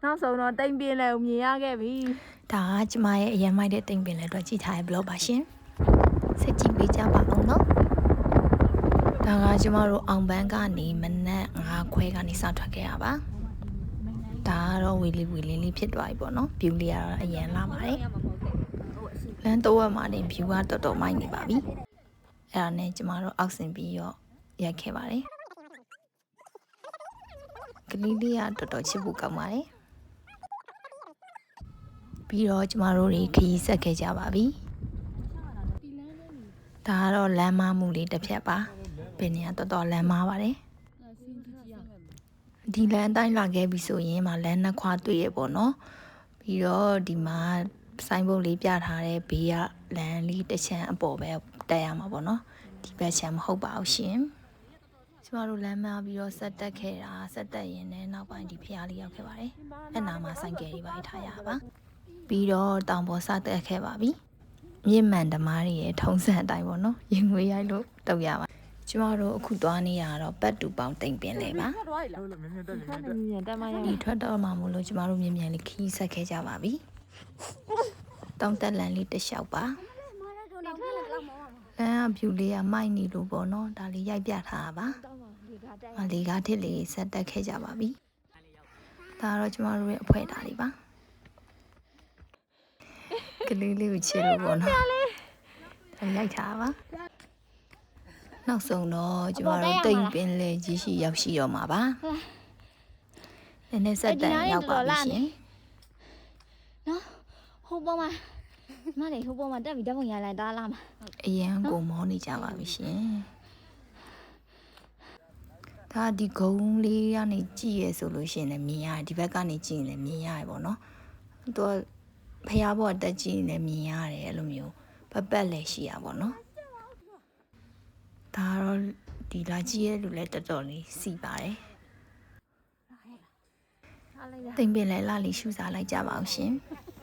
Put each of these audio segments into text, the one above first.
နောက်ဆုံးတော့တိမ်ပြင်းလဲမြင်ရခဲ့ပြီဒါကကျမရဲ့အရင်မိုက်တဲ့တိမ်ပြင်းလဲအတွက်ကြည့်ထားတဲ့ blog ပါရှင်ဆက်ကြည့်ပေးကြပါအောင်နော်ဒါကကျမတို့အောင်ပန်းကနေမနက်9 ခွဲကနေစထွက်ခဲ့ရပါဒါကတော့ဝီလီလေးဖြစ်သွားပြီပေါ့နော် view လေးကတော့အရင်လာပါတယ်လမ်းတော့မှာနေ view ကတော်တော်မိုက်နေပါပြီအဲ့ဒါနဲ့ကျမတို့အောက်ဆင်ပြီးတော့ရိုက်ခဲ့ပါတယ်ကလေးလေးကတော်တော်ချစ်ဖို့ကောင်းပါတယ်ပြီးတော့ကျမတို့တွေခရီးဆက်ခဲ့ကြပါပြီဒါကတော့လမ်းမမှုလေးတစ်ဖြတ်ပါဘယ်နေရာတော်တော်လမ်းမပါတယ်ဒီလမ်းအတိုင်းလာခဲ့ပြီဆိုရင်မှလမ်းနှစ်ခွာတွေ့ရပေါ့နော်ပြီးတော့ဒီမှာဆိုင်းဘုတ်လေးပြထားတဲ့ဘေးကလမ်းလေးတစ်ချမ်းအပေါ်ပဲတက်ရမှာပေါ့နော်ဒီဘက်ချမ်းမဟုတ်ပါဘူးရှင်ကျမတို့လမ်းမပြီးတော့ဆက်တက်ခဲ့တာဆက်တက်ရင်လည်းနောက်ပိုင်းဒီဖျားလေးရောက်ခဲ့ပါတယ်အဲ့နာမှာဆိုင်ကယ်လေးပါထားရပါပြီးတော့တောင်ပေါ်စတက်ခဲ့ပါပြီမြင့်မှန်ဓမားတွေရဲ့ထုံးစံအတိုင်းပေါ့နော်ရင်ငွေရိုက်လို့တောက်ရပါကျမတို့အခုသွားနေရတော့ပတ်တူပေါင်းတိမ်ပင်လေပါဒီထွက်တော့မှမို့လို့ကျမတို့မြင်မြန်လေးခီးဆက်ခဲ့ကြပါပြီတောင်တက်လန်လေးတစ်လျှောက်ပါလမ်းက view လေးကမိုက်နေလို့ပေါ့နော်ဒါလေးရိုက်ပြထားတာပါလေကားထစ်လေးဆက်တက်ခဲ့ကြပါပြီဒါတော့ကျမတို့ရဲ့အဖွဲတာလေးပါကလေးလေးကိုချစ်လို့ပေါ့နော်ဒါရိုက်ထားပါနောက်ဆုံးတော့ကျမတို့တိမ်ပင်လေကြီးရှိရောက်ရှိတော့မှာပါနည်းနည်းဆက်တန်ရောက်ပါပြီရှင်နော်ဟိုပေါ်မှာမလေးဟိုပေါ်မှာတက်ပြီးဓာတ်ပုံရလိုက်တာလားမအရန်ကိုမောနေကြပါပြီရှင်ဒါဒီဂုံးလေးကနေကြည့်ရဆိုလို့ရှိရင်လည်းမြင်ရတယ်ဒီဘက်ကနေကြည့်ရင်လည်းမြင်ရတယ်ပေါ့နော်သူကဖျားပေါ်တက်ကြည့်ရင်လည်းမြင်ရတယ်အဲ့လိုမျိုးပတ်လည်းရှိရပါတော့ဒါတော့ဒီလာကြည့်ရလူလည်းတော်တော်လေးစီပါတယ်တိမ်ပင်လည်းလာလီရှူစားလိုက်ကြပါအောင်ရှင်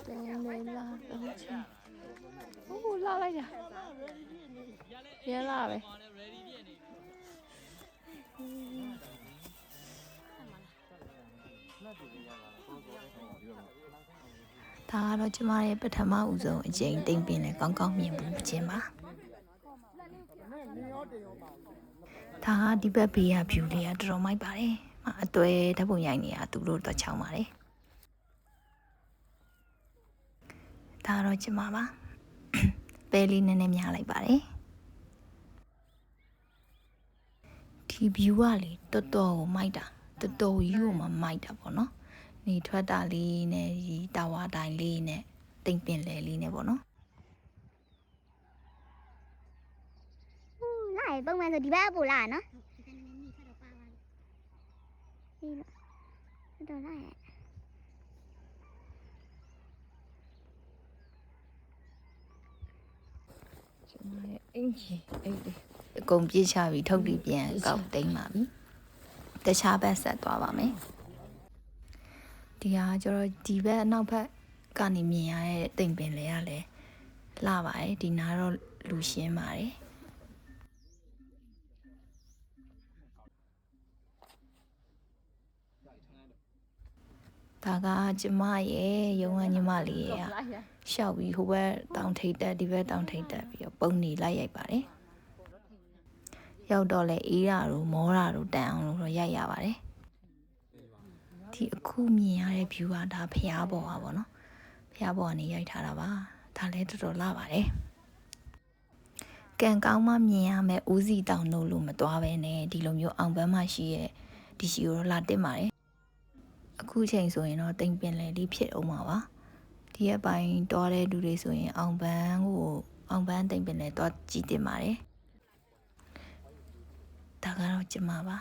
တိမ်ပင်လာတော့ချင်းဟိုလာလိုက်ကြရလာပဲဒါကတော့ကျမရဲ့ပထမဦးဆုံးအချိန်တိမ်ပင်လည်းကောင်းကောင်းမြင်ဘူးခြင်းပါဒါကဒီဘက်ဘေးက view လေးကတော်တော်မိုက်ပါတယ်အသွဲဓာတ်ပုံရိုက်နေတာသူတို့တော့ချောင်းပါတယ်ဒါတော့ကျမပါပဲလေးနည်းနည်းများလိုက်ပါတယ်ဒီ view ကလေတော်တော်ကိုမိုက်တာတော်တော်ကြီးကိုမှမိုက်တာပေါ့နော်နေထွက်တာလေးနဲ့ဒီတာဝါတိုင်းလေးနဲ့တိမ်ပင်လေလေးနဲ့ပေါ့နော်လာပုံမှန်ဆိုဒီဘက်ပို့လာနော်ဒီတော့လာရဲ့ကျမရဲ့အင်ကြီးအဲ့ဒီအကုန်ပြေးချပြီးထုတ်ပြီးပြန်ကောက်တိမ်ပါပြီတခြားဘက်ဆက်သွားပါမယ်ဒီဟာကျတော့ဒီဘက်နောက်ဘက်ကနေမြင်ရတဲ့တိမ်ပင်လေကလည်းလှပါတယ်ဒီနားတော့လူရှင်းပါတယ်ဒါကကျမရဲ့ရုံးကညီမလေးရဲ့ရှောက်ပြီးဟိုဘက်တောင်ထိပ်တက်ဒီဘက်တောင်ထိပ်တက်ပြီးတော့ပုံနေလိုက်ရိုက်ပါတယ်ရောက်တော့လေအေးရတို့မောရတို့တန်အောင်လို့ရိုက်ရပါတယ်ဒီအခုမြင်ရတဲ့ view ကဒါဖျားပေါ်ပါပေါ့နော်ဖျားပေါ်ကနေရိုက်ထားတာပါဒါလည်းတော်တော်လှပါတယ်ကံကောင်းမှမြင်ရမယ်ဦးစီတောင်လို့လို့မသွားပဲနဲ့ဒီလိုမျိုးအောင်ပန်းမှရှိရဲ့ဒီရှိကိုလာတက်ပါတယ်အခုချိန်ဆိုရင်တော့တိမ်ပင်လေလေးဖြစ်အောင်ပါပါဒီအပိုင်းတွားတဲ့လူတွေဆိုရင်အောင်ပန်းတိမ်ပင်လေတွားကြည့်တင်ပါတယ်ဒါကတော့ကျမပါ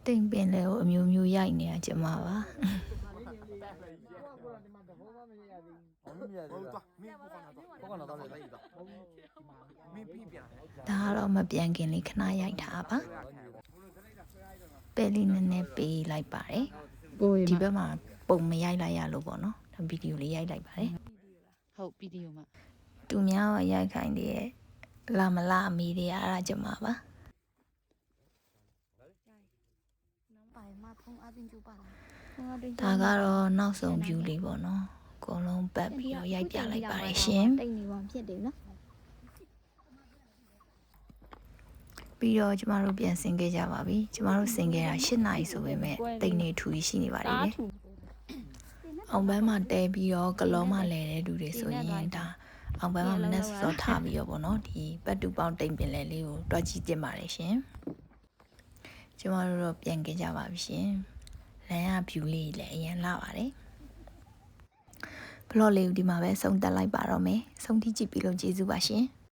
တိမ်ပင်လေကိုအမျိုးမျိုးရိုက်နေတာကျမပါဒါကတော့မပြန်ခင်လေးခဏရိုက်ထားပါပဲလေးနည်းနည်းပေးလိုက်ပါတယ်ဒီဘက်မှာပုံမရိုက်လိုက်ရလို့ပေါ့နော်ဗီဒီယိုလေးရိုက်လိုက်ပါတယ်ဟုတ်ဗီဒီယိုမှာသူများရိုက်ခိုင်းတဲ့ လာမလာအမီတွေအဲ့ဒါကျမပါ ဒါကတော့နောက်ဆုံး view လေးပေါ့နော်အကုန်လုံးပတ်ပြီးတော့ရိုက်ပြလိုက်ပါတယ်ရှင် တိတ်နေပါဖြစ်တယ်နော် ပြီးတော့ကျမတို့ပြန်ဆင်းခဲ့ကြပါပြီကျမတို့ဆင်းခဲ့တာ8နာရီဆိုပေမဲ့တိတ်နေထူကြီးရှိနေပါသေးတယ်အောင်ပန်းမှာတဲပြီးတော့ကလောမှာလဲတဲ့လူတွေဆိုရင်ဒါအောင်ပန်းမှာမနဲ့စောထားပြီးတော့ပေါ့နော်ဒီပတ်တူပေါင်းတိမ်ပင်လဲလေးကိုတွားကြည့်တင်ပါတယ်ရှင်ကျမတို့တော့ပြန်ခဲ့ကြပါပြီရှင်လမ်းရ view လေးလည်းအရင်လာပါတယ်ဘလော့လေးကိုဒီမှာပဲဆုံးသက်လိုက်ပါတော့မယ်ဆုံးထိကြည့်ပြီးလို့ကျေးဇူးပါရှင်